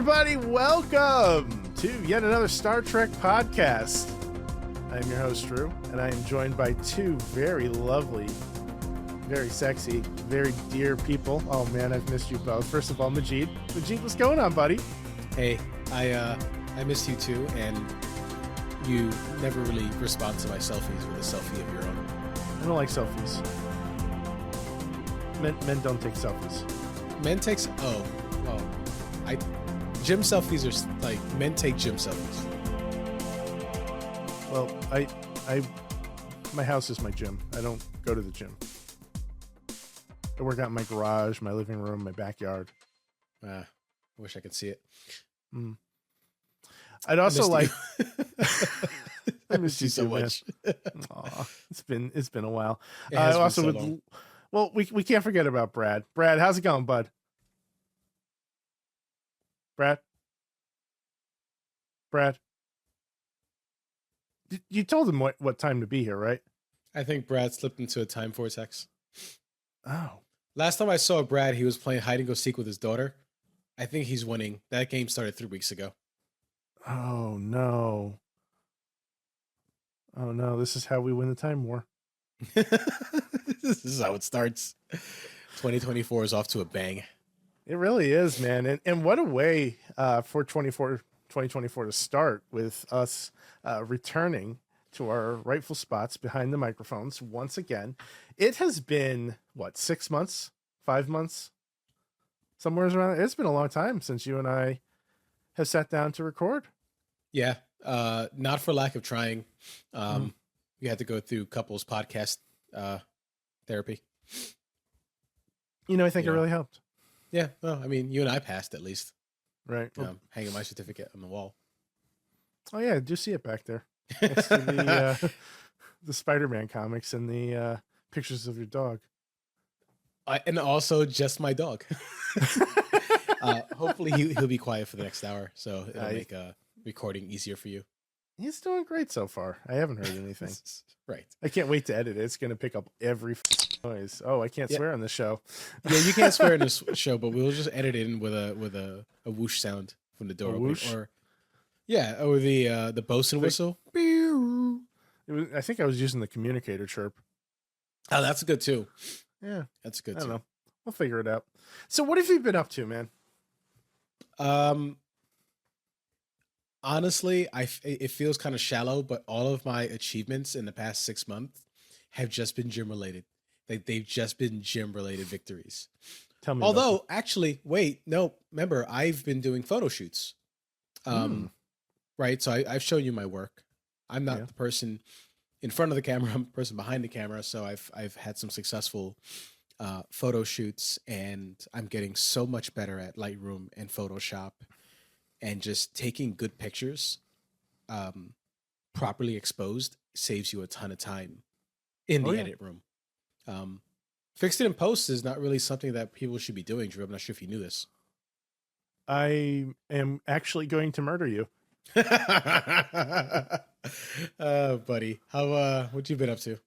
everybody. Welcome to yet another Star Trek podcast. I'm your host, Drew, and I am joined by two very lovely, very sexy, very dear people. Oh, man, I've missed you both. First of all, Majid. Majid, what's going on, buddy? Hey, I missed you too, and you never really respond to my selfies with a selfie of your own. I don't like selfies. Men don't take selfies. Men takes... Oh, well, gym selfies are like... Men take gym selfies. Well, my house is my gym. I don't go to the gym. I work out in my garage, my living room, my backyard. I wish I could see it. Mm. I'd also like... I miss you so much. Aw, it's been a while. It has been also so would... long. Well, we can't forget about Brad. Brad, how's it going, bud? Brad? You told him what time to be here, right? I think Brad slipped into a time vortex. Oh. Last time I saw Brad, he was playing hide and go seek with his daughter. I think he's winning. That game started 3 weeks ago. Oh, no. Oh, no. This is how we win the time war. This is how it starts. 2024 is off to a bang. It really is, man. And what a way for 2024 to start with us returning to our rightful spots behind the microphones once again. It has been, 6 months? 5 months? Somewhere around. It's been a long time since you and I have sat down to record. Yeah, not for lack of trying. We had to go through couples podcast therapy. I think it really helped. Yeah, well, I mean, you and I passed at least. Right. Hanging my certificate on the wall. Oh yeah, I do see it back there. Next to the Spider-Man comics and the pictures of your dog. And also just my dog. Hopefully he'll be quiet for the next hour, so it'll make recording easier for you. He's doing great so far. I haven't heard anything. Right. I can't wait to edit it. It's going to pick up every noise. Oh, I can't swear on this show. Yeah, you can't swear in this show, but we'll just edit it in with a whoosh sound from the door. Whoosh? Or the bosun whistle. I think I was using the communicator chirp. Oh, that's good too. Yeah, that's good I too. don't know. We'll figure it out. So, what have you been up to, man? Honestly, it feels kind of shallow, but all of my achievements in the past 6 months have just been gym related. They've just been gym related victories. Tell me. Although, actually, wait, no. Remember, I've been doing photo shoots. Right. So I've shown you my work. I'm not the person in front of the camera. I'm the person behind the camera. So I've had some successful photo shoots, and I'm getting so much better at Lightroom and Photoshop. And just taking good pictures, properly exposed, saves you a ton of time in the edit room. Fixed it in post is not really something that people should be doing, Drew. I'm not sure if you knew this. I am actually going to murder you. Buddy, what you been up to?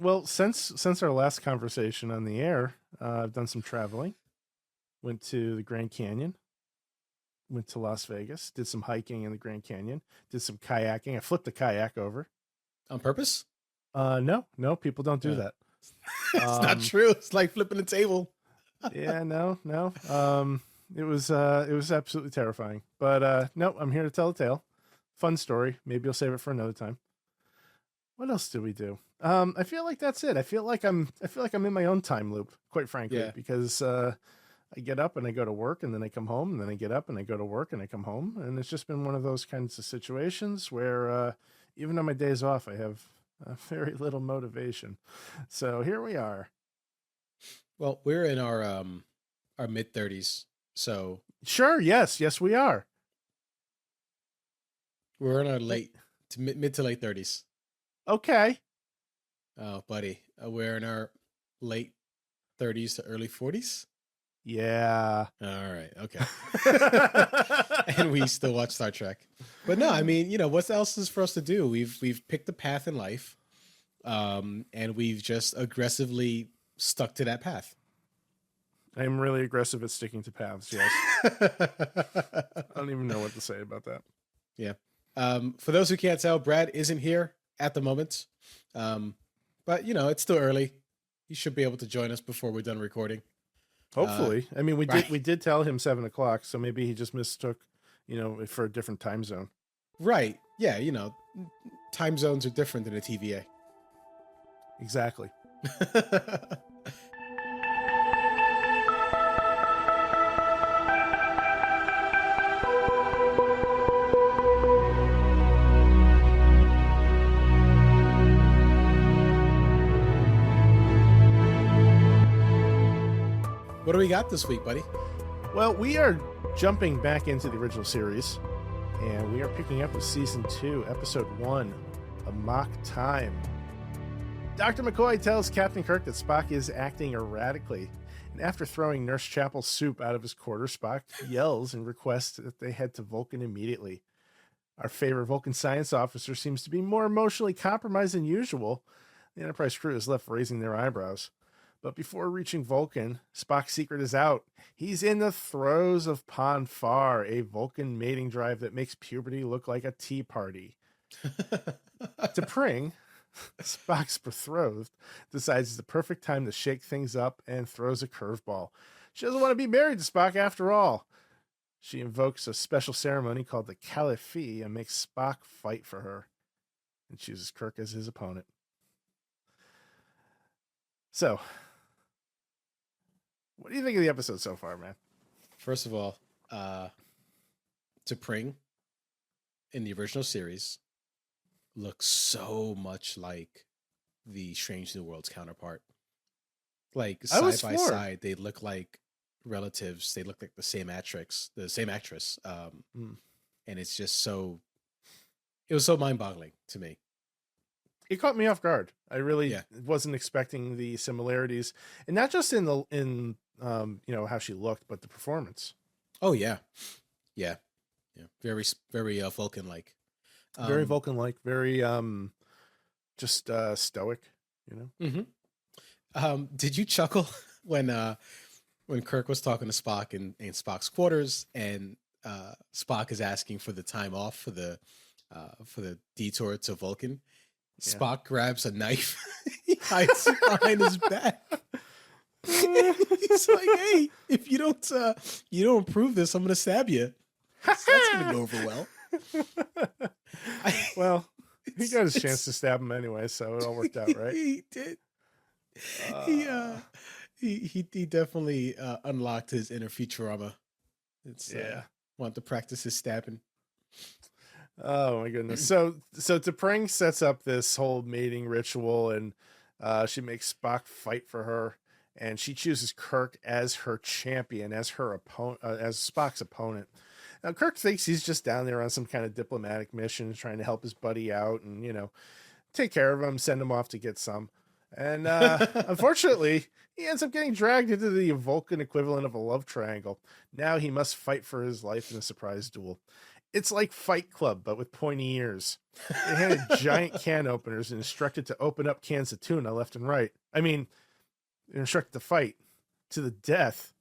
Well, since our last conversation on the air, I've done some traveling. Went to the Grand Canyon. Went to Las Vegas, did some hiking in the Grand Canyon, did some kayaking. I flipped a kayak over. On purpose? No, people don't do that. It's not true. It's like flipping a table. Yeah, no. It was absolutely terrifying. But no, I'm here to tell a tale. Fun story. Maybe I'll save it for another time. What else did we do? I feel like that's it. I feel like I'm in my own time loop, quite frankly, because I get up and I go to work, and then I come home, and then I get up and I go to work and I come home. And it's just been one of those kinds of situations where even on my days off, I have very little motivation. So here we are. Well, we're in our mid-30s. So sure. Yes, we are. We're in our mid to late 30s. Okay. Oh, buddy. We're in our late 30s to early 40s. Yeah. All right. Okay. And we still watch Star Trek. But no, I mean, what else is for us to do? We've picked a path in life, and we've just aggressively stuck to that path. I'm really aggressive at sticking to paths. Yes. I don't even know what to say about that. Yeah. For those who can't tell, Brad isn't here at the moment. But it's still early. He should be able to join us before we're done recording. Hopefully. I mean, we right. did tell him 7:00, so maybe he just mistook, for a different time zone. Right. Yeah. Time zones are different than a TVA. Exactly. What do we got this week, buddy? Well, we are jumping back into the original series, and we are picking up with Season 2, Episode 1, Amok Time. Dr. McCoy tells Captain Kirk that Spock is acting erratically, and after throwing Nurse Chapel's soup out of his quarter, Spock yells and requests that they head to Vulcan immediately. Our favorite Vulcan science officer seems to be more emotionally compromised than usual. The Enterprise crew is left raising their eyebrows. But before reaching Vulcan, Spock's secret is out. He's in the throes of Pon Farr, a Vulcan mating drive that makes puberty look like a tea party. T'Pring, Spock's betrothed, decides it's the perfect time to shake things up and throws a curveball. She doesn't want to be married to Spock after all. She invokes a special ceremony called the Caliph and makes Spock fight for her, and chooses Kirk as his opponent. So, what do you think of the episode so far, man? First of all, T'Pring in the original series looks so much like the Strange New Worlds counterpart. Like side by side, they look like relatives. They look like the same actress. And it's just it was so mind-boggling to me. It caught me off guard. I really wasn't expecting the similarities, and not just in how she looked, but the performance. Oh yeah. Very very Vulcan-like. Very Vulcan-like. Very just stoic. Mm-hmm. Did you chuckle when Kirk was talking to Spock in Spock's quarters, and Spock is asking for the time off for the detour to Vulcan? Spock grabs a knife, he hides it behind his back. He's like, "Hey, if you don't prove this, I'm gonna stab you." That's gonna go over well. Well, he got his chance to stab him anyway, so it all worked out, right? He did. He definitely unlocked his inner Futurama. Want to practice his stabbing. Oh my goodness. So T'Pring sets up this whole mating ritual, and she makes Spock fight for her, and she chooses Kirk as her champion, as her opponent, as Spock's opponent. Now Kirk thinks he's just down there on some kind of diplomatic mission, trying to help his buddy out and take care of him, send him off to get some. And unfortunately, he ends up getting dragged into the Vulcan equivalent of a love triangle. Now he must fight for his life in a surprise duel. It's like Fight Club, but with pointy ears. They handed giant can openers and instructed to open up cans of tuna left and right. I mean, they're instructed to fight to the death.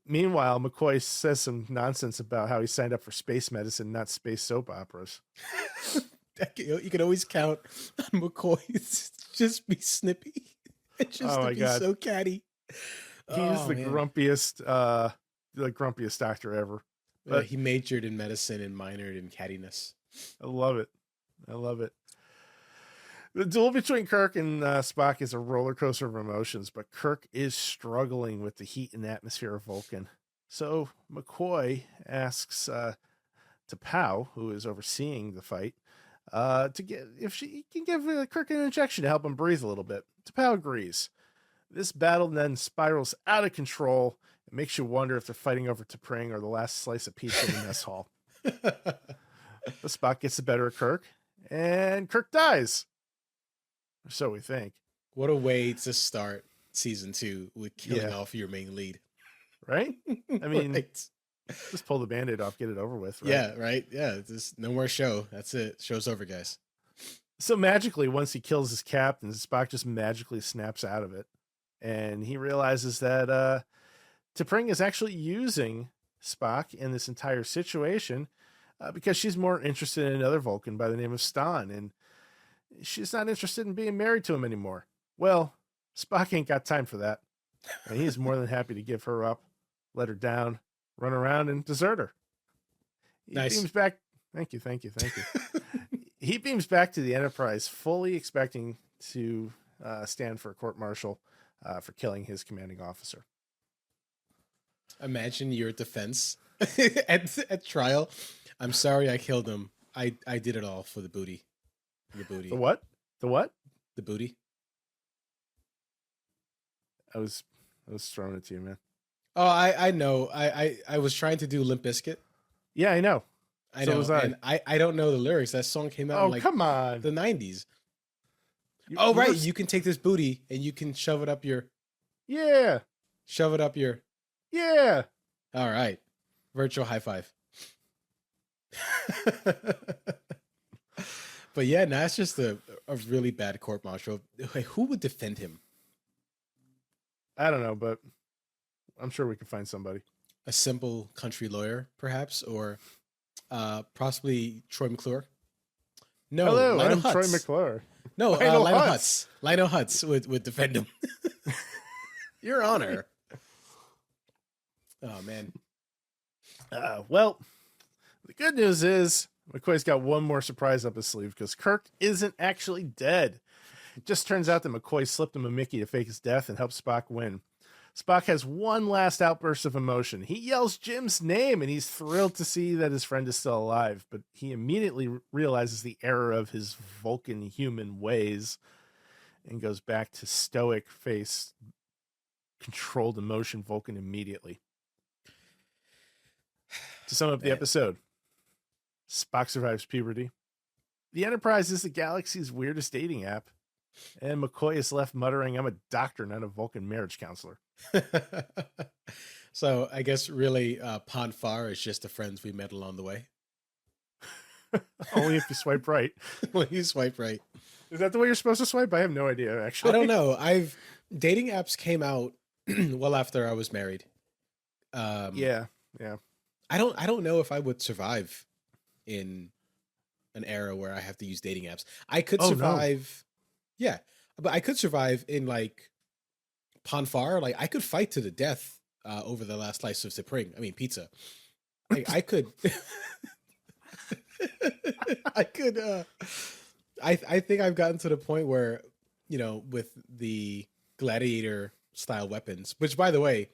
Meanwhile, McCoy says some nonsense about how he signed up for space medicine, not space soap operas. You can always count on McCoy to just be snippy. Just to be so catty. He's the grumpiest doctor ever. But he majored in medicine and minored in cattiness. I love it. The duel between Kirk and Spock is a roller coaster of emotions, but Kirk is struggling with the heat and atmosphere of Vulcan. So McCoy asks T'Pau, who is overseeing the fight, if she can give Kirk an injection to help him breathe a little bit. T'Pau agrees. This battle then spirals out of control. It makes you wonder if they're fighting over T'Pring or the last slice of pizza in the mess hall. But Spock gets the better of Kirk, and Kirk dies. Or so we think. What a way to start season 2 with killing off your main lead. Right? I mean, just pull the Band-Aid off, get it over with. Right? Yeah, right? Yeah, just no more show. That's it. Show's over, guys. So magically, once he kills his captain, Spock just magically snaps out of it. And he realizes that T'Pring is actually using Spock in this entire situation because she's more interested in another Vulcan by the name of Stan, and she's not interested in being married to him anymore. Well, Spock ain't got time for that, and he's more than happy to give her up, let her down, run around, and desert her. He beams back. Thank you. He beams back to the Enterprise, fully expecting to stand for a court-martial for killing his commanding officer. Imagine your defense at trial. I'm sorry I killed him. I did it all for the booty. The booty. The what? The what? The booty. I was throwing it to you, man. Oh, I know. I was trying to do Limp Bizkit. Yeah, I know. I know. Was I. And I don't know the lyrics. That song came out in like come on. the 90s. Right. You can take this booty and you can shove it up your... Yeah. Shove it up your... Yeah. All right. Virtual high five. But yeah, no, it's just a really bad court martial. Who would defend him? I don't know, but I'm sure we can find somebody. A simple country lawyer, perhaps, or possibly Troy McClure. No, hello, I'm Troy McClure. No, Lionel Hutz. Lionel Hutz would defend him. Your Honor. Oh, man. Well, the good news is McCoy's got one more surprise up his sleeve because Kirk isn't actually dead. It just turns out that McCoy slipped him a Mickey to fake his death and help Spock win. Spock has one last outburst of emotion. He yells Jim's name, and he's thrilled to see that his friend is still alive, but he immediately realizes the error of his Vulcan human ways and goes back to stoic face, controlled emotion Vulcan immediately. To sum up the episode, Spock survives puberty. The Enterprise is the galaxy's weirdest dating app. And McCoy is left muttering, I'm a doctor, not a Vulcan marriage counselor. So I guess really Pon Farr is just the friends we met along the way. Only if you swipe right. When you swipe right. Is that the way you're supposed to swipe? I have no idea, actually. I don't know. Dating apps came out well after I was married. Yeah. I don't know if I would survive in an era where I have to use dating apps. I could survive. No. Yeah, but I could survive in like Pon Farr. Like I could fight to the death over the last slice of T'Pring. I mean pizza. Like, I could. I could. I think I've gotten to the point where, you know, with the gladiator style weapons, which by the way,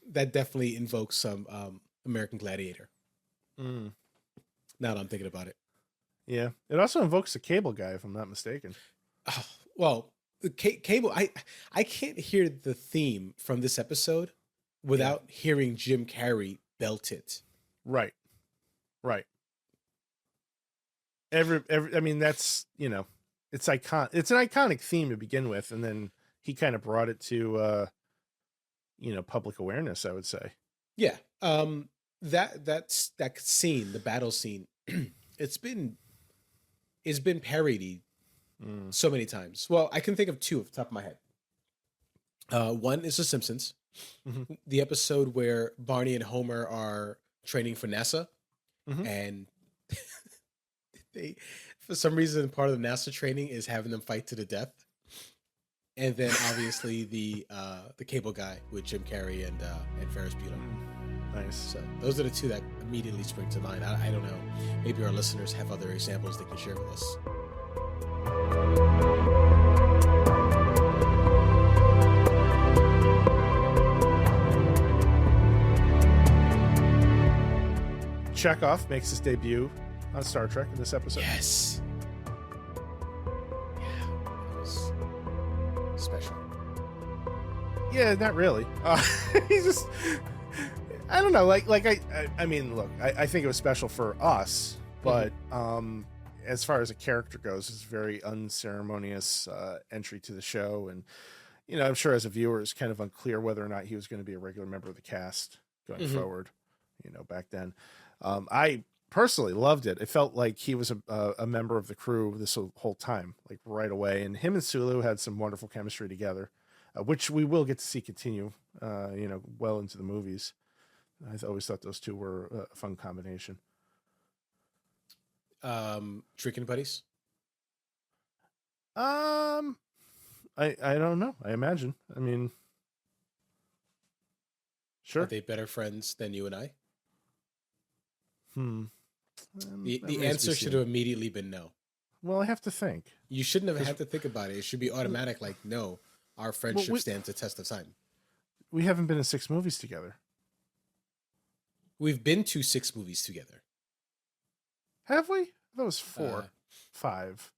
that definitely invokes some American Gladiator. Now that I'm thinking about it. Yeah. It also invokes the cable guy, if I'm not mistaken. Oh, well, the cable, I can't hear the theme from this episode without hearing Jim Carrey belt it. Right. I mean, that's, you know, it's an iconic theme to begin with. And then he kind of brought it to, you know, public awareness, I would say. Yeah. That scene, the battle scene, it's been parodied so many times. Well, I can think of two off the top of my head. One is The Simpsons, the episode where Barney and Homer are training for NASA, and they, for some reason, part of the NASA training is having them fight to the death. And then obviously the cable guy with Jim Carrey and Ferris Bueller. Nice. So those are the two that immediately spring to mind. I don't know. Maybe our listeners have other examples they can share with us. Chekhov makes his debut on Star Trek in this episode. Yes. Yeah, that was special. Yeah, not really. He's just, I don't know. I mean, look, I think it was special for us, but as far as a character goes, it's a very unceremonious entry to the show, and you know, I'm sure as a viewer, it's kind of unclear whether or not he was going to be a regular member of the cast going forward. You know, back then, I personally loved it. It felt like he was a member of the crew this whole time, like right away. And him and Sulu had some wonderful chemistry together. which we will get to see continue, well into the movies. I always thought those two were a fun combination. Drinking buddies. I don't know. I imagine. I mean, sure. Are they better friends than you and I? The remains to be answer should seen. have immediately been no. Well, I have to think. You shouldn't have had to think about it. It should be automatic. Like, no, our friendship stands the test of time. We haven't been in 6 movies together. We've been to 6 movies together. Have we? That was 4, 5,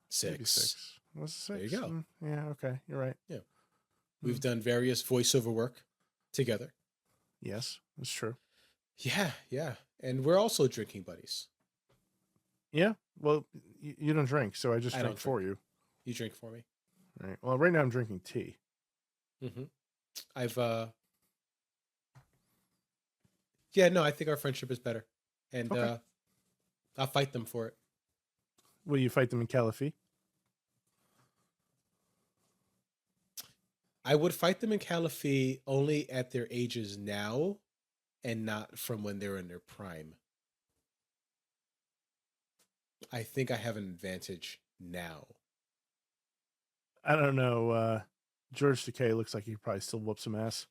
6. maybe 6. Was it 6? There you go. Yeah. Okay. You're right. Yeah. We've done various voiceover work together. Yes, that's true. Yeah. And we're also drinking buddies. Yeah. Well, you don't drink, so I just drink for you. You drink for me. All right. Well, right now I'm drinking tea. Mm-hmm. I think our friendship is better. And I'll fight them for it. Will you fight them in Caliphie? I would fight them in Caliphie only at their ages now and not from when they're in their prime. I think I have an advantage now. I don't know. George Takei looks like he probably still whoops some ass.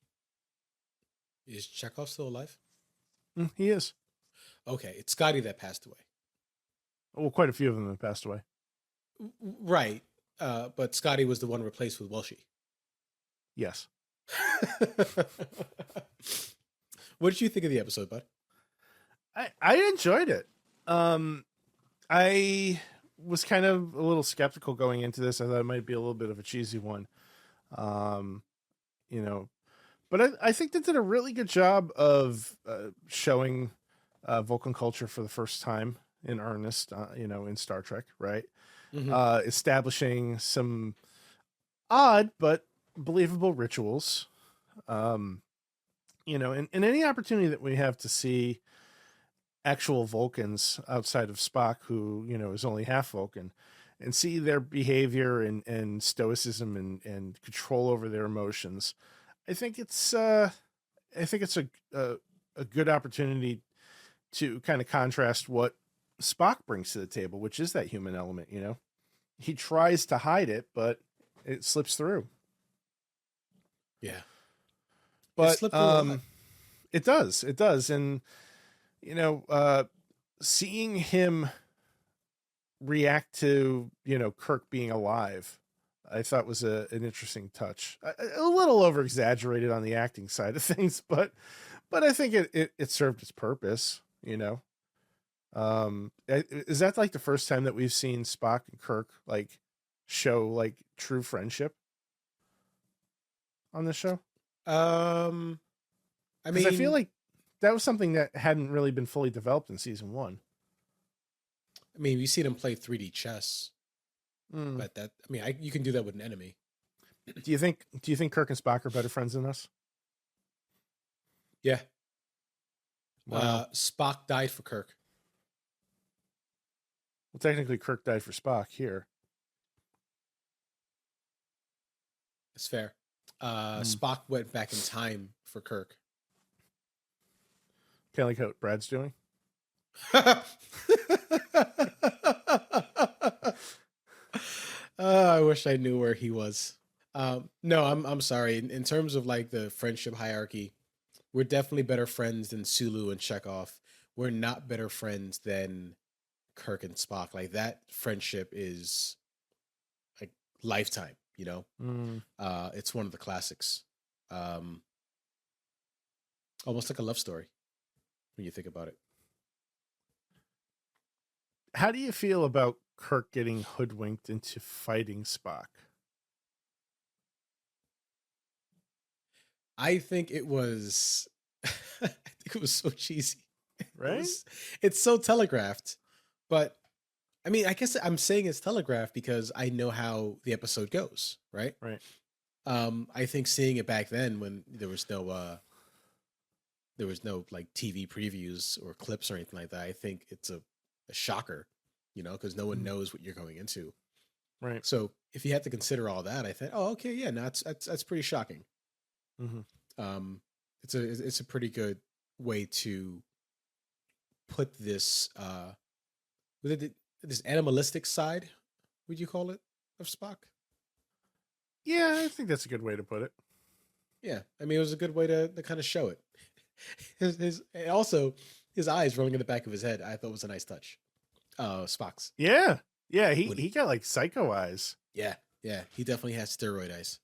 Is Chekhov still alive? He is. Okay, it's Scotty that passed away. Well, quite a few of them have passed away. Right. But Scotty was the one replaced with Welshie. Yes. What did you think of the episode, bud? I enjoyed it. I was kind of a little skeptical going into this. I thought it might be a little bit of a cheesy one. But I think they did a really good job of showing Vulcan culture for the first time in earnest, in Star Trek, right? Mm-hmm. Establishing some odd but believable rituals. And any opportunity that we have to see actual Vulcans outside of Spock, who, is only half Vulcan, and see their behavior and stoicism and control over their emotions. I think it's a good opportunity to kind of contrast what Spock brings to the table, which is that human element. He tries to hide it, but it slips through. Yeah, but it does, and seeing him react to Kirk being alive, I thought was an interesting touch. A little over exaggerated on the acting side of things, but I think it served its purpose. Is that like the first time that we've seen Spock and Kirk show true friendship on the show? I feel like that was something that hadn't really been fully developed in season 1. I mean, we've seen him play 3D chess, but you can do that with an enemy. Do you think Kirk and Spock are better friends than us? Yeah. Wow. Spock died for Kirk. Well, technically, Kirk died for Spock here. That's fair. Spock went back in time for Kirk. Kind of like how Brad's doing. I wish I knew where he was. No, I'm sorry. In terms of the friendship hierarchy, we're definitely better friends than Sulu and Chekhov. We're not better friends than Kirk and Spock. That friendship is lifetime. It's one of the classics. Almost like a love story when you think about it. How do you feel about Kirk getting hoodwinked into fighting Spock? I think it was so cheesy. Right? It's so telegraphed. But I guess I'm saying it's telegraphed because I know how the episode goes, right? Right. I think seeing it back then when there was no TV previews or clips or anything like that, I think it's a shocker, because no one knows what you're going into. Right. So if you had to consider all that, I think, oh, okay, yeah, no, that's pretty shocking. Mm-hmm. It's a pretty good way to put this this animalistic side, would you call it, of Spock? Yeah, I think that's a good way to put it. Yeah, I mean, it was a good way to kind of show it. And also his eyes rolling in the back of his head, I thought was a nice touch. Spock's. Yeah, he got like psycho eyes. Yeah, he definitely has steroid eyes.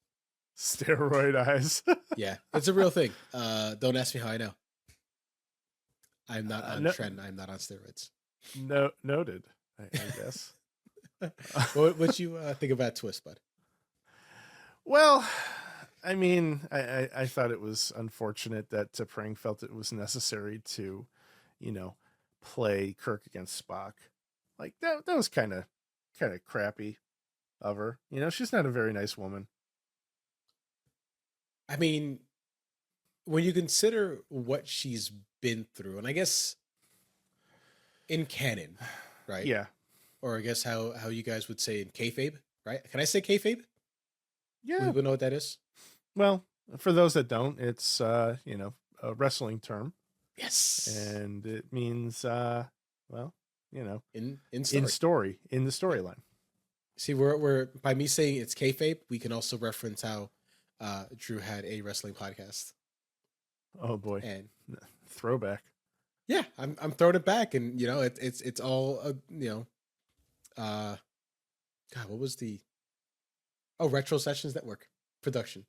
Steroid eyes. Yeah, it's a real thing. Don't ask me how I know. I'm not on trend. I'm not on steroids. No, noted. I guess. What you think of that twist, bud? Well, I mean, I thought it was unfortunate that T'Pring felt it was necessary to, play Kirk against Spock. Like that was kind of crappy of her. She's not a very nice woman. I mean, when you consider what she's been through, and I guess in canon, right? Yeah. Or I guess how you guys would say in kayfabe, right? Can I say kayfabe? Yeah. We know what that is? Well, for those that don't, it's a wrestling term. Yes. And it means in the storyline. See, we're by me saying it's kayfabe, we can also reference how Drew had a wrestling podcast. Oh boy. And throwback. Yeah, I'm throwing it back, and it's all God, what was the Retro Sessions Network production.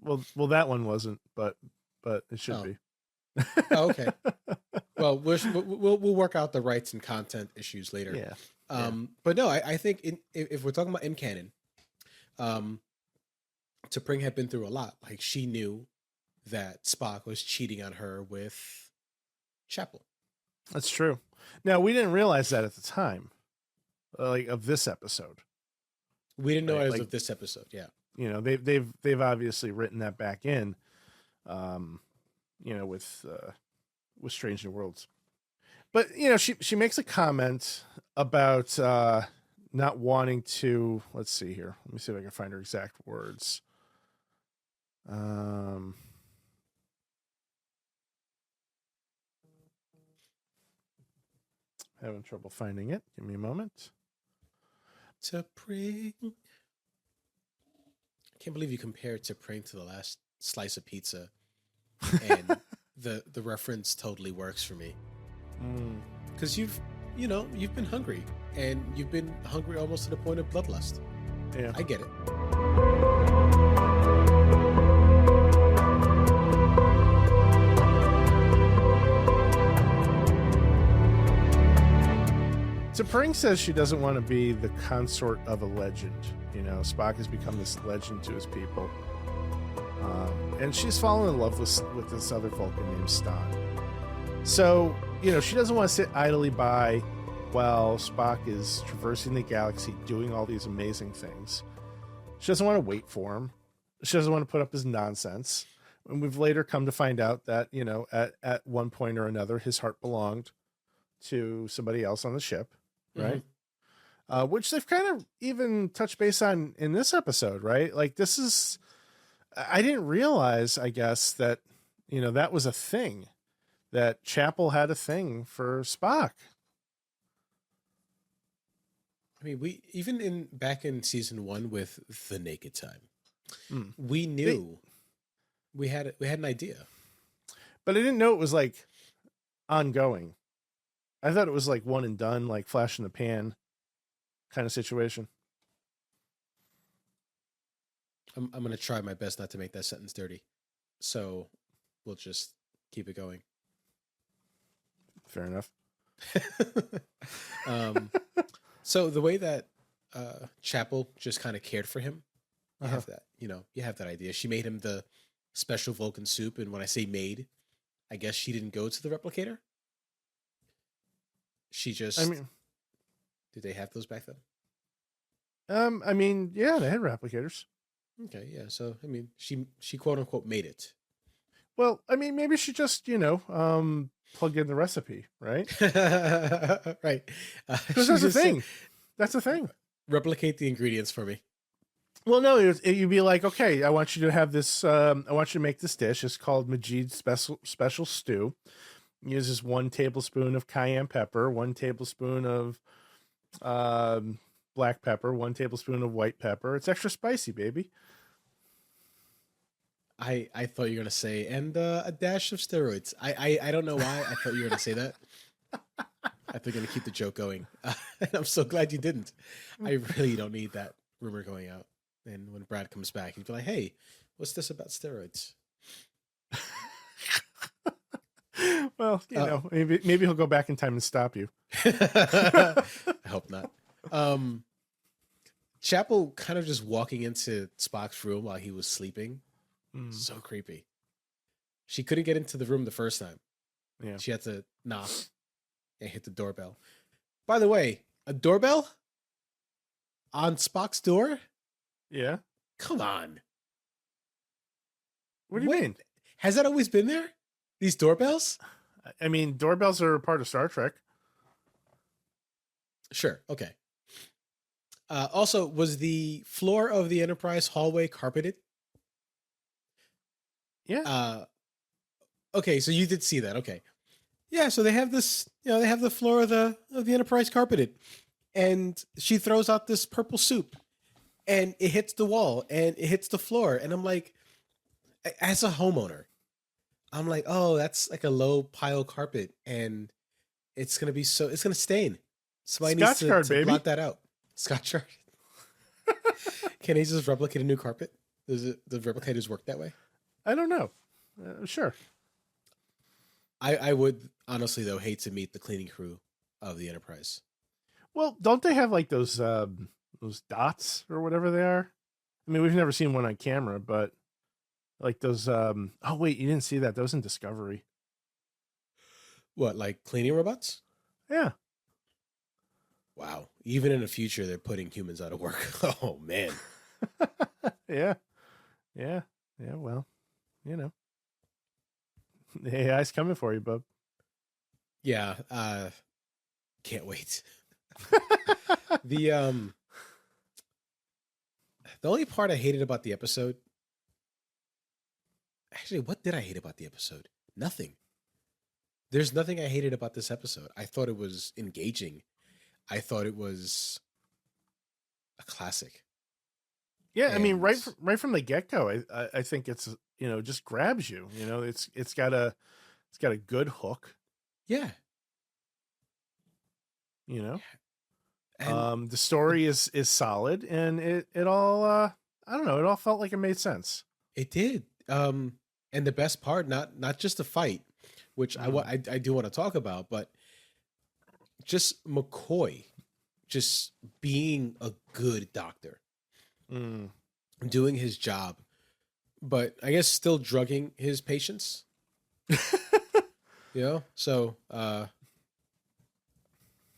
Well, that one wasn't, but it should be. Oh, okay. Well, we'll work out the rights and content issues later. Yeah. But no, I think if we're talking about in canon, T'Pring had been through a lot. Like, she knew that Spock was cheating on her with Chapel. That's true. Now, we didn't realize that at the time, of this episode. We didn't know it as of this episode. Yeah. They've obviously written that back in, with Strange New Worlds. But she makes a comment about not wanting to. Let's see here. Let me see if I can find her exact words. Having trouble finding it. Give me a moment. T'Pring. I can't believe you compared T'Pring to the last slice of pizza, and the reference totally works for me. Because you've been hungry, and you've been hungry almost to the point of bloodlust. Yeah, I get it. T'Pring says she doesn't want to be the consort of a legend. Spock has become this legend to his people. And she's fallen in love with this other Vulcan named Stan. So, she doesn't want to sit idly by while Spock is traversing the galaxy doing all these amazing things. She doesn't want to wait for him. She doesn't want to put up his nonsense. And we've later come to find out that, at one point or another, his heart belonged to somebody else on the ship. Right. Mm-hmm. Which they've kind of even touched base on in this episode, right? Like, I didn't realize, I guess, that, that was a thing, that Chapel had a thing for Spock. I mean, we even back in season 1 with The Naked Time, we knew we had an idea, but I didn't know it was like ongoing. I thought it was like one and done, like flash in the pan kind of situation. I'm going to try my best not to make that sentence dirty. So we'll just keep it going. Fair enough. So the way that Chapel just kind of cared for him, you have that, you have that idea. She made him the special Vulcan soup. And when I say made, I guess she didn't go to the replicator. She just, did they have those back then? Yeah, they had replicators. Okay, yeah. So, she quote unquote made it. Well, maybe she just, plugged in the recipe, right? Right. Because that's the thing. That's the thing. Replicate the ingredients for me. Well, no, you'd be like, okay, I want you to have this. I want you to make this dish. It's called Majid's special stew. It uses 1 tablespoon of cayenne pepper, 1 tablespoon of black pepper, 1 tablespoon of white pepper. It's extra spicy, baby. I thought you were gonna say, and a dash of steroids. I don't know why I thought you were gonna say that. I thought you were gonna keep the joke going. And I'm so glad you didn't. I really don't need that rumor going out. And when Brad comes back, he'd be like, "Hey, what's this about steroids?" Well, you know, maybe he'll go back in time and stop you. I hope not. Chapel kind of just walking into Spock's room while he was sleeping. So creepy. She couldn't get into the room the first time. Yeah. She had to knock and hit the doorbell. By the way, a doorbell on Spock's door? Yeah. Come on. What do you mean? Has that always been there? These doorbells? I mean, doorbells are a part of Star Trek. Sure. Okay. Also, was the floor of the Enterprise hallway carpeted? Yeah. Okay, so you did see that. Okay. Yeah, so they have this, they have the floor of the Enterprise carpeted. And she throws out this purple soup and it hits the wall and it hits the floor. And I'm like, as a homeowner, I'm like, oh, that's like a low pile carpet and it's going to stain. Somebody needs to blot that out. Scotch guard. Can he just replicate a new carpet? Does the replicators work that way? I don't know. Sure. I would honestly, though, hate to meet the cleaning crew of the Enterprise. Well, don't they have like those dots or whatever they are? I mean, we've never seen one on camera, but like those. Oh wait, you didn't see that? That was in Discovery. What, like cleaning robots? Yeah. Wow. Even in the future, they're putting humans out of work. Oh man. Yeah. Well, you know, the AI's coming for you, bub. Yeah. Can't wait. The only part I hated about the episode. Actually, what did I hate about the episode? Nothing. There's nothing I hated about this episode. I thought it was engaging. I thought it was a classic. Yeah, I mean, right from the get go, I think it's just grabs you. It's got a good hook. Yeah. The story is solid, and it all I don't know, it all felt like it made sense. It did. And the best part, not just the fight, which I do want to talk about, but just McCoy just being a good doctor, doing his job, but I guess still drugging his patients. So I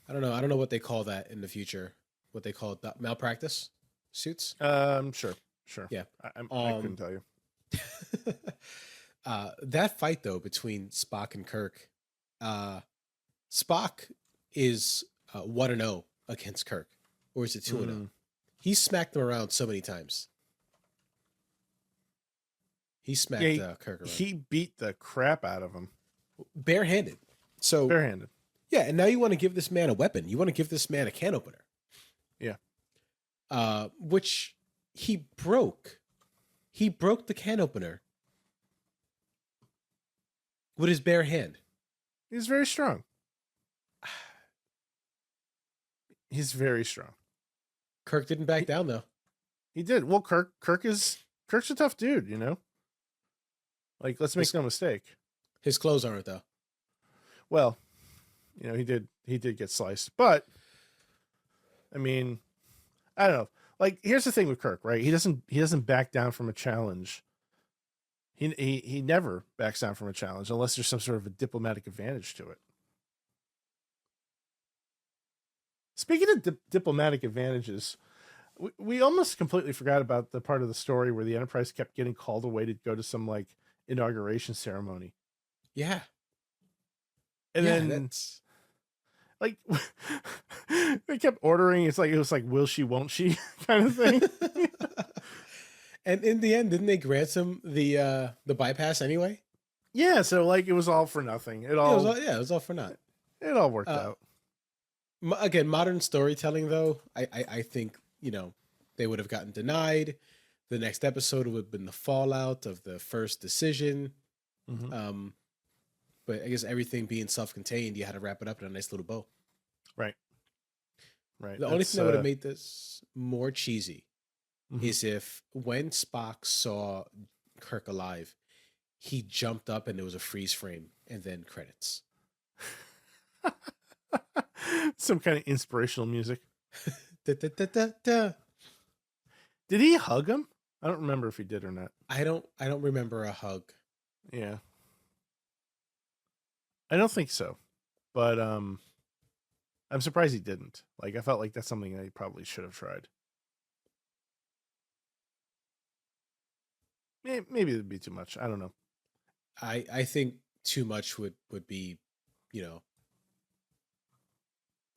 don't know what they call that in the future. What they call it, malpractice suits. Sure. Yeah, I couldn't tell you. That fight though between Spock and Kirk, Spock is 1-0 against Kirk, or is it 2-0? He smacked him around so many times. He smacked Kirk around. He beat the crap out of him, barehanded. Yeah, and now you want to give this man a weapon. You want to give this man a can opener. Yeah. Which he broke. He broke the can opener with his bare hand. He's very strong. He's very strong. Kirk didn't back down though. He did. Well, Kirk's a tough dude, Like, let's make no mistake. His clothes aren't though. Well, he did get sliced, but I mean, I don't know. Like, here's the thing with Kirk, right? He doesn't back down from a challenge. He never backs down from a challenge unless there's some sort of a diplomatic advantage to it. Speaking of diplomatic advantages, we almost completely forgot about the part of the story where the Enterprise kept getting called away to go to some like inauguration ceremony. Yeah. And then Like they kept ordering. It was like will she, won't she kind of thing. And in the end, didn't they grant him the bypass anyway? Yeah, so like it was all for nothing. It It all was all for naught. it all worked out. Again, modern storytelling though, I think, they would have gotten denied. The next episode would have been the fallout of the first decision. Mhm. But I guess everything being self-contained, you had to wrap it up in a nice little bow. Right. The only thing that would have made this more cheesy Mhm. is if when Spock saw Kirk alive, he jumped up and there was a freeze frame and then credits. Some kind of inspirational music. Da, da, da, da, da. Did he hug him? I don't remember if he did or not. I don't remember a hug. Yeah. I don't think so. But I'm surprised he didn't. Like I felt like that's something that he probably should have tried. Maybe it'd be too much. I don't know. I think too much would be,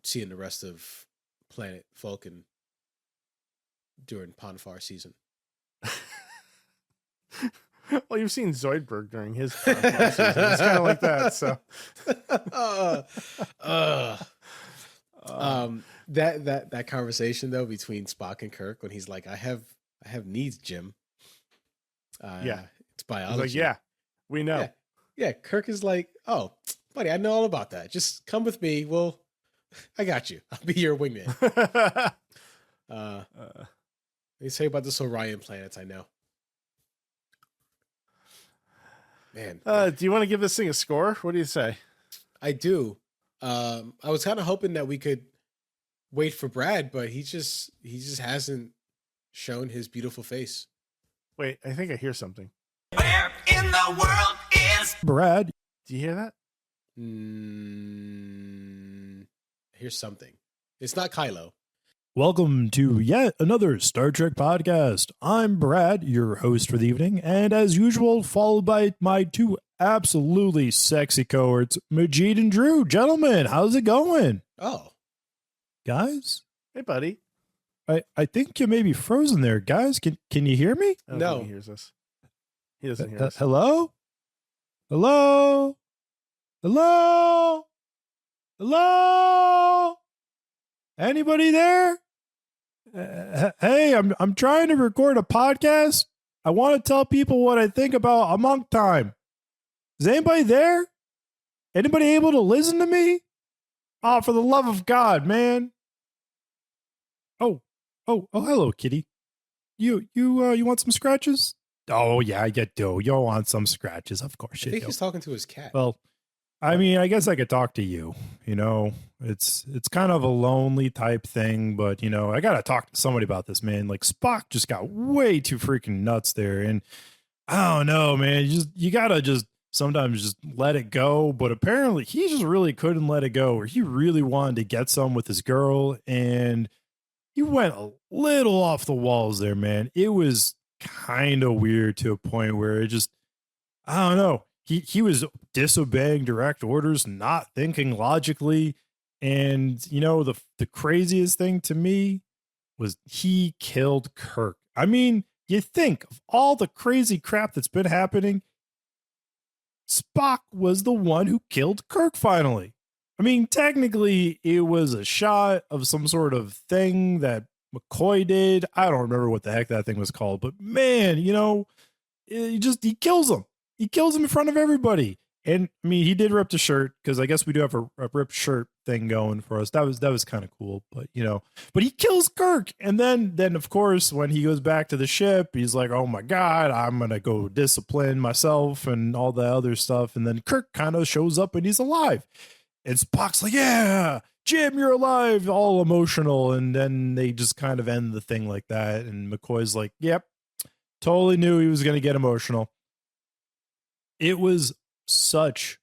seeing the rest of Planet Vulcan during Ponfar season. Well, you've seen Zoidberg during his podcast season. It's kind of like that. So, that conversation though between Spock and Kirk when he's like, "I have needs, Jim." Yeah, it's biology. he's like, yeah, we know. Yeah. Kirk is like, "Oh, buddy, I know all about that. Just come with me. I got you. I'll be your wingman." They say about this Orion planets. I know. Man, do you want to give this thing a score? What do you say? I do. I was kind of hoping that we could wait for Brad, but he just hasn't shown his beautiful face. Wait, I think I hear something. Where in the world is Brad? Do you hear that? Here's something. It's not Kylo. Welcome to yet another Star Trek podcast. I'm Brad, your host for the evening, and as usual, followed by my two absolutely sexy cohorts, Majid and Drew. Gentlemen, how's it going? Oh. Guys? Hey, buddy. I think you may be frozen there. Guys, can you hear me? I don't No. think he hears us. He doesn't hear us. Hello? Hello? Hello? Hello? Anybody there? Hey, I'm trying to record a podcast. I want to tell people what I think about Amok Time. Is anybody there? Anybody able to listen to me? Oh, for the love of God, man. Oh, hello, kitty. You want some scratches? Oh, yeah, you do. You want some scratches. Of course I you think do. he's talking to his cat. Well, I mean, I guess I could talk to you, it's kind of a lonely type thing, but I got to talk to somebody about this, man. Like Spock just got way too freaking nuts there. And I don't know, man, you got to just sometimes just let it go. But apparently he just really couldn't let it go, or he really wanted to get some with his girl. And he went a little off the walls there, man. It was kind of weird to a point where I don't know. He was disobeying direct orders, not thinking logically. And, the craziest thing to me was he killed Kirk. I mean, you think of all the crazy crap that's been happening, Spock was the one who killed Kirk finally. I mean, technically, it was a shot of some sort of thing that McCoy did. I don't remember what the heck that thing was called, but man, he kills him. He kills him in front of everybody. And I mean, he did rip the shirt because I guess we do have a ripped shirt thing going for us. That was kind of cool, but but he kills Kirk. And then of course, when he goes back to the ship, he's like, oh my God, I'm going to go discipline myself and all the other stuff. And then Kirk kind of shows up and he's alive. And Spock's like, yeah, Jim, you're alive, all emotional. And then they just kind of end the thing like that. And McCoy's like, yep, totally knew he was going to get emotional. It was such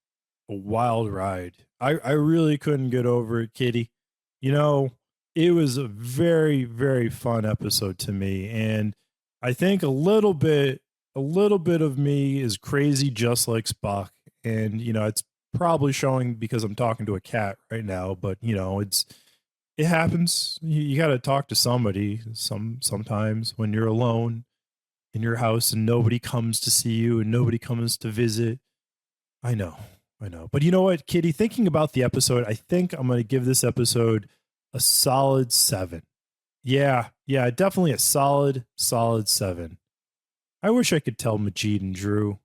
a wild ride. I really couldn't get over it, kitty. It was a very, very fun episode to me. And I think a little bit of me is crazy, just like Spock. And, probably showing because I'm talking to a cat right now, but it happens. You got to talk to somebody sometimes when you're alone in your house and nobody comes to see you and nobody comes to visit. I know. But you know what, Kitty, thinking about the episode, I think I'm going to give this episode a solid 7. Yeah, definitely a solid 7. I wish I could tell Majid and Drew.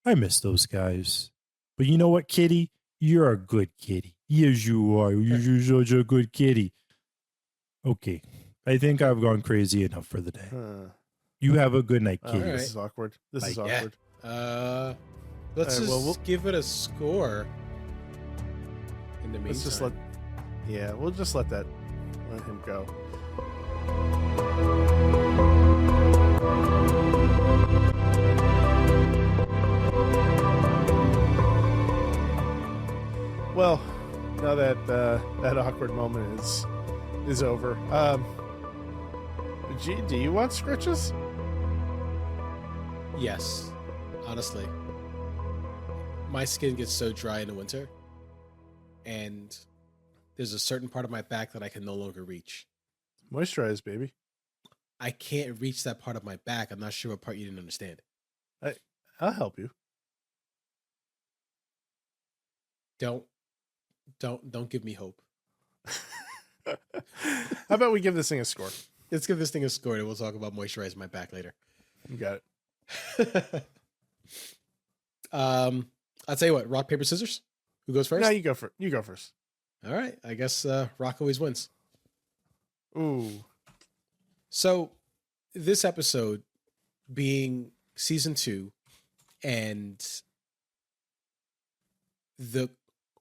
I miss those guys. But you know what, Kitty? You're a good kitty. Yes, you are. You're such a good kitty. Okay. I think I've gone crazy enough for the day. You have a good night, kitty. All right. This is awkward. This is awkward. Let's All right, just we'll give it a score. In the meantime, we'll just let him go. Well, now that that awkward moment is over, Gee, do you want scritches? Yes, honestly, my skin gets so dry in the winter, and there's a certain part of my back that I can no longer reach. Moisturize, baby. I can't reach that part of my back. I'm not sure what part you didn't understand. I'll help you. Don't give me hope. How about we give this thing a score? Let's give this thing a score, and we'll talk about moisturizing my back later. You got it. I'll tell you what. Rock, paper, scissors. Who goes first? No, you go first. All right. I guess Rock always wins. Ooh. So, this episode being season 2, and the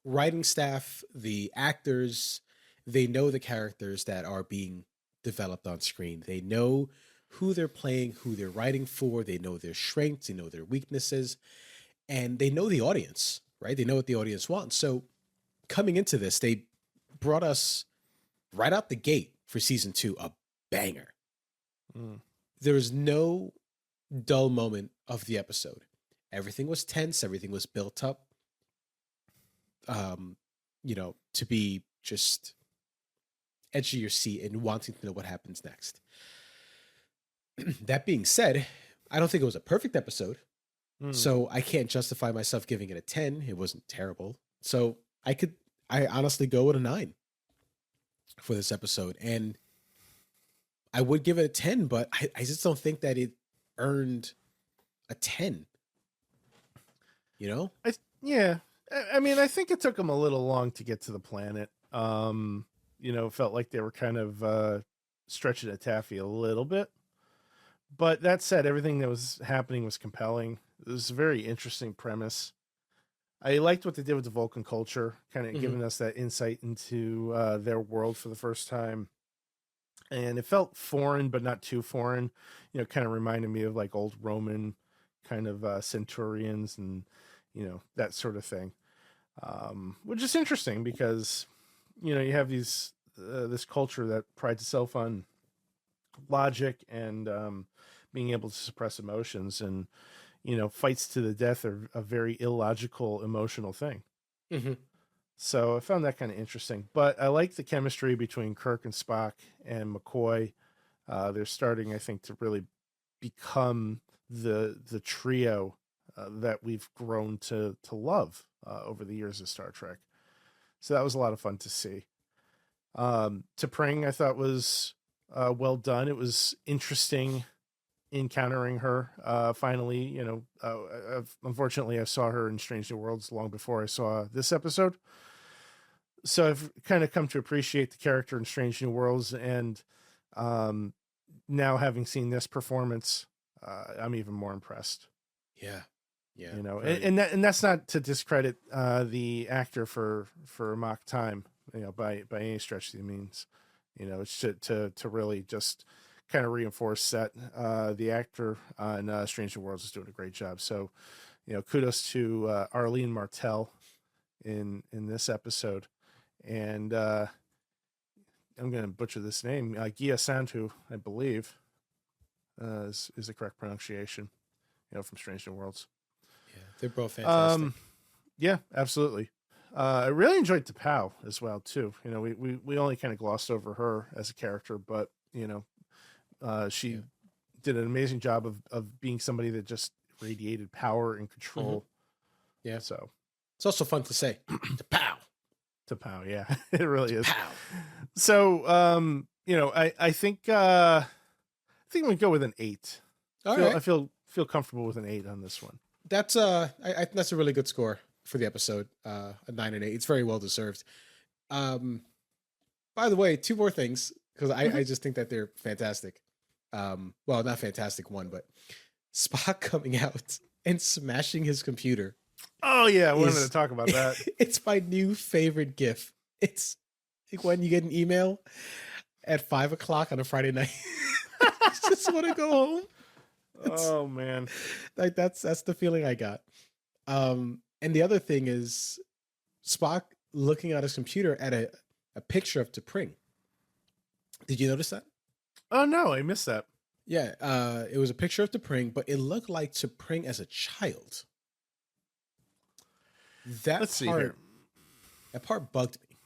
writing staff, the actors, they know the characters that are being developed on screen. They know who they're playing, who they're writing for. They know their strengths, they know their weaknesses, and they know the audience, right? They know what the audience wants. So coming into this, they brought us right out the gate for season 2 a banger. There was no dull moment of the episode. Everything was tense. Everything was built up, to be just edge of your seat and wanting to know what happens next. That being said, I don't think it was a perfect episode. So I can't justify myself giving it a 10. It wasn't terrible. So I honestly go with a 9 for this episode. And I would give it a 10, but I just don't think that it earned a 10. I mean, I think it took them a little long to get to the planet. Felt like they were kind of stretching a taffy a little bit. But that said, everything that was happening was compelling. It was a very interesting premise. I liked what they did with the Vulcan culture, kind of giving us that insight into their world for the first time. And it felt foreign, but not too foreign. Kind of reminded me of like old Roman kind of centurions and, that sort of thing. Which is interesting because, you have this culture that prides itself on logic and being able to suppress emotions, and fights to the death are a very illogical emotional thing. So I found that kind of interesting, but I like the chemistry between Kirk and Spock and McCoy. They're starting, I think, to really become the trio that we've grown to love over the years of Star Trek. So that was a lot of fun to see. T'Pring, I thought, was well done. It was interesting encountering her. Finally, unfortunately, I saw her in Strange New Worlds long before I saw this episode. So I've kind of come to appreciate the character in Strange New Worlds, and now having seen this performance, I'm even more impressed. Yeah. And that's not to discredit the actor for Amok Time, by any stretch of the means. It's to really just kind of reinforce that the actor in Strange New Worlds is doing a great job. So, kudos to Arlene Martell in this episode. And I'm going to butcher this name. Gia Santu, I believe, is the correct pronunciation, from Strange New Worlds. Yeah, they're both fantastic. Yeah, absolutely. I really enjoyed T'Pau as well too. You know, we only kind of glossed over her as a character, but you know, she Yeah. did an amazing job of being somebody that just radiated power and control. Yeah. So It's also fun to say. Pow. T'Pau, yeah, it really is. Pow. So, you know, I think we go with an 8. All right. I feel comfortable with an 8 on this one. That's I think that's a really good score for the episode. A 9 and 8. It's very well deserved. By the way, 2 more things because I just think that they're fantastic. Well, not fantastic one, but Spock coming out and smashing his computer. Oh yeah, I wanted to talk about that. It's my new favorite GIF. It's like when you get an email at 5 o'clock on a Friday night. I just want to go home. Oh man, Like that's the feeling I got. And the other thing is Spock looking at his computer at a picture of T'Pring. Did you notice that? oh no, I missed that. Yeah, it was a picture of T'Pring, but it looked like T'Pring as a child. Let's see here. That part bugged me.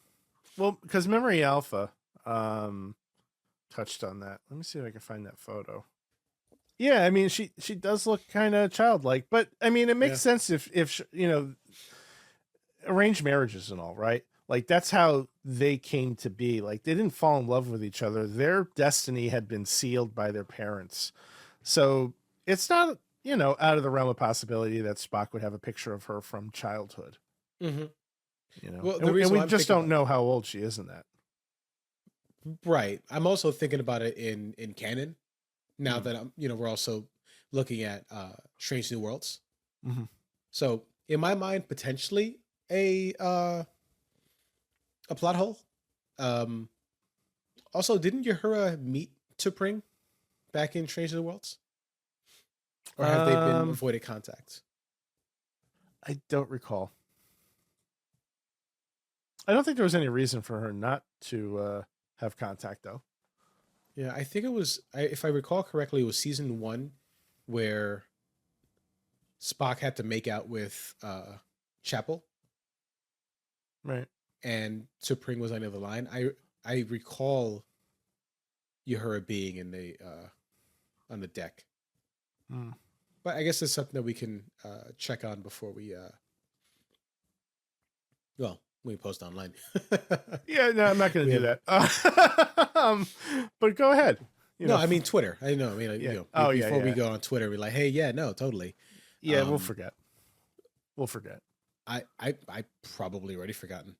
Well, because Memory Alpha touched on that. Let me see if I can find that photo. Yeah, I mean she does look kind of childlike, but I mean it makes sense if you know, arranged marriages and all, right? Like that's how they came to be. Like they didn't fall in love with each other. Their destiny had been sealed by their parents. So it's not, you know, out of the realm of possibility that Spock would have a picture of her from childhood. Mm-hmm. You know, Well, the and reason we why I'm just thinking don't know how old she is in that. Right. I'm also thinking about it in canon. Now that I'm, you know, we're also looking at Strange New Worlds. Mhm. So in my mind, potentially a plot hole. Also, didn't Uhura meet T'Pring back in Strange New Worlds? Or have they been avoided contact? I don't recall. I don't think there was any reason for her not to have contact, though. Yeah, I think it was, if I recall correctly, it was season 1 where Spock had to make out with Chapel. Right. And T'Pring was on the other line. I recall Uhura being in the on the deck. Mm. But I guess it's something that we can check on before we we post online. Yeah, no, I'm not going to do that. But go ahead. You no, know, I mean Twitter. I know. I mean, Yeah. you know, Oh, yeah, before we yeah. go on Twitter, we're like, hey, yeah, no, totally. yeah, we'll forget. We'll forget. I probably already forgotten.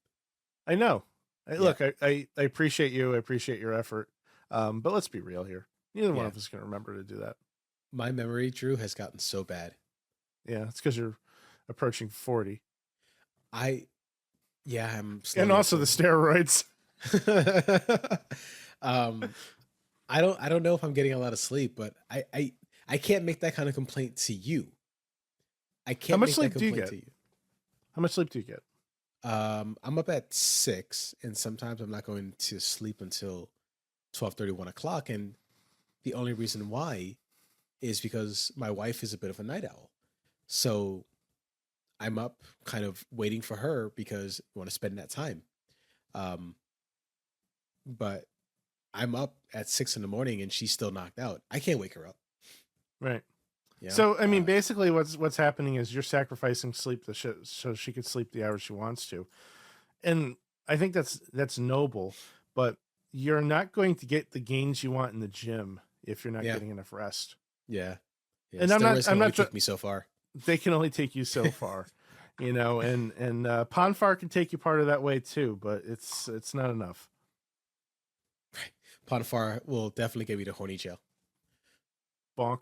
I know. Look, I appreciate you. I appreciate your effort. But let's be real here. Neither one Yeah. of us is going to remember to do that. My memory, Drew, has gotten so bad. Yeah, it's because you're approaching 40. I'm And slowly also the steroids. I don't know if I'm getting a lot of sleep, but I can't make that kind of complaint to you. I can't much make sleep that do you complaint get? to you. How much sleep do you get? I'm up at 6, and sometimes I'm not going to sleep until 12:30, 1 o'clock. And the only reason why is because my wife is a bit of a night owl. So I'm up kind of waiting for her because I want to spend that time. But I'm up at 6 in the morning and she's still knocked out. I can't wake her up. Right. You know? So I mean, basically, what's happening is you're sacrificing sleep so she could sleep the hours she wants to, and I think that's noble. But you're not going to get the gains you want in the gym if you're not getting enough rest. Yeah. And I'm not took me so far. They can only take you so far, you know. And Ponfar can take you part of that way too, but it's not enough. Ponfar will definitely give you the horny jail. Bonk.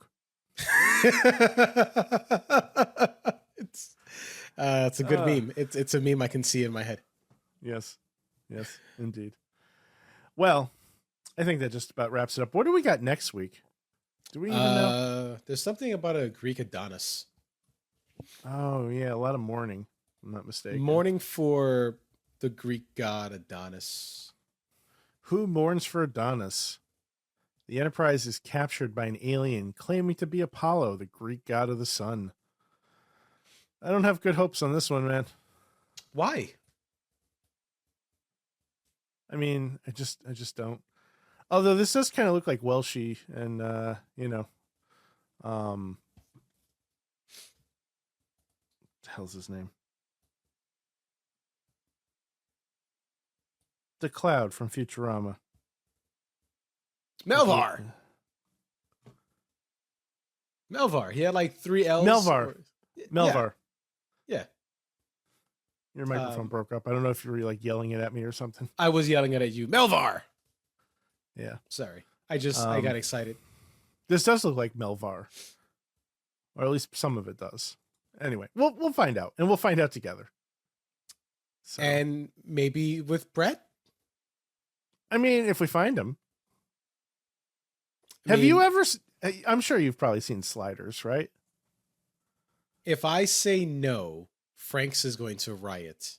It's a good meme. It's a meme I can see in my head. Yes, indeed. Well, I think that just about wraps it up. What do we got next week? Do we even know? There's something about a Greek Adonis. Oh yeah, a lot of mourning. If I'm not mistaken. Mourning for the Greek god Adonis. Who mourns for Adonis? The Enterprise is captured by an alien claiming to be Apollo, the Greek god of the sun. I don't have good hopes on this one, man. Why? I mean, I just don't. Although this does kind of look like Welshie and what the hell's his name? The Cloud from Futurama. Melvar. Melvar. He had like 3 L's. Melvar. Melvar. Yeah. Your microphone broke up. I don't know if you were like yelling it at me or something. I was yelling it at you. Melvar. Yeah. Sorry. I got excited. This does look like Melvar. Or at least some of it does. Anyway, we'll find out. And we'll find out together. So, And maybe with Brett? I mean, if we find him. Have you ever... I'm sure you've probably seen Sliders, right? If I say no, Franks is going to riot.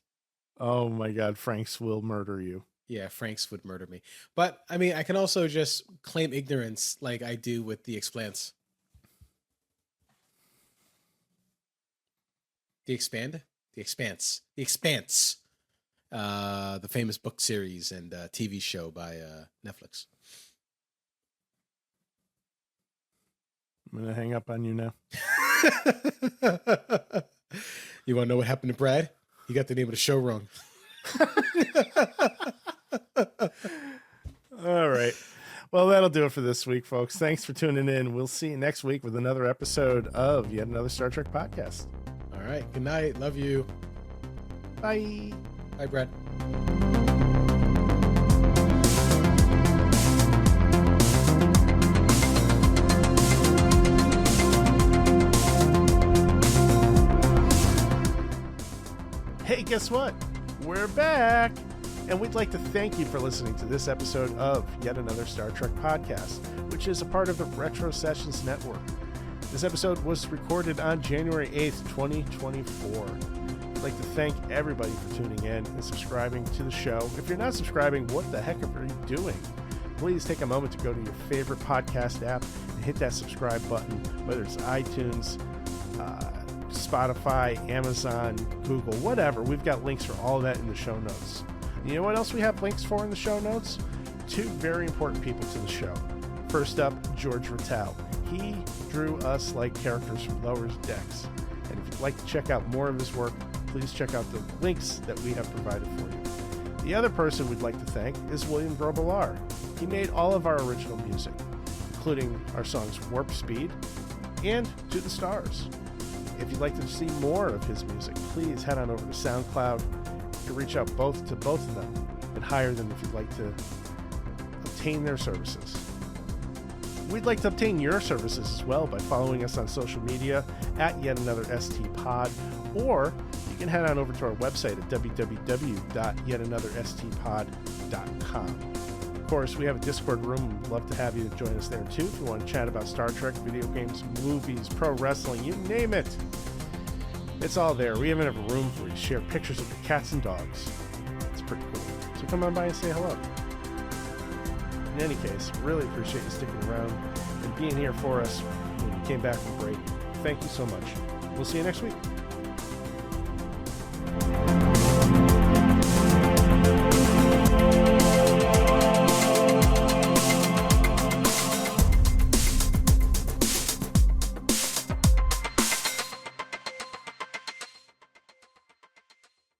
Oh my God, Franks will murder you. Yeah, Franks would murder me. But, I mean, I can also just claim ignorance like I do with The Expanse. The Expanse. The famous book series and TV show by Netflix. I'm going to hang up on you now. You want to know what happened to Brad? He got the name of the show wrong. All right. Well, that'll do it for this week, folks. Thanks for tuning in. We'll see you next week with another episode of yet another Star Trek podcast. All right. Good night. Love you. Bye. Bye, Brad. Hey, guess what? We're back. And we'd like to thank you for listening to this episode of Yet Another Star Trek Podcast, which is a part of the Retro Sessions Network. This episode was recorded on January 8th, 2024. I'd like to thank everybody for tuning in and subscribing to the show. If you're not subscribing, what the heck are you doing? Please take a moment to go to your favorite podcast app and hit that subscribe button, whether it's iTunes, Spotify, Amazon, Google, whatever. We've got links for all of that in the show notes. You know what else we have links for in the show notes? 2 very important people to the show. First up, George Rattal. He drew us like characters from Lower Decks. And if you'd like to check out more of his work, please check out the links that we have provided for you. The other person we'd like to thank is William Grobelar. He made all of our original music, including our songs Warp Speed and To the Stars. If you'd like to see more of his music, please head on over to SoundCloud. You can reach out to both of them and hire them if you'd like to obtain their services. We'd like to obtain your services as well by following us on social media at Yet Another ST Pod, or you can head on over to our website at www.yetanotherstpod.com. Of course, we have a Discord room. We'd love to have you join us there too if you want to chat about Star Trek, video games, movies, pro wrestling, you name it. It's all there. We even have a room where you share pictures of the cats and dogs. It's pretty cool. So come on by and say hello. In any case, really appreciate you sticking around and being here for us when you came back from break. Thank you so much. We'll see you next week.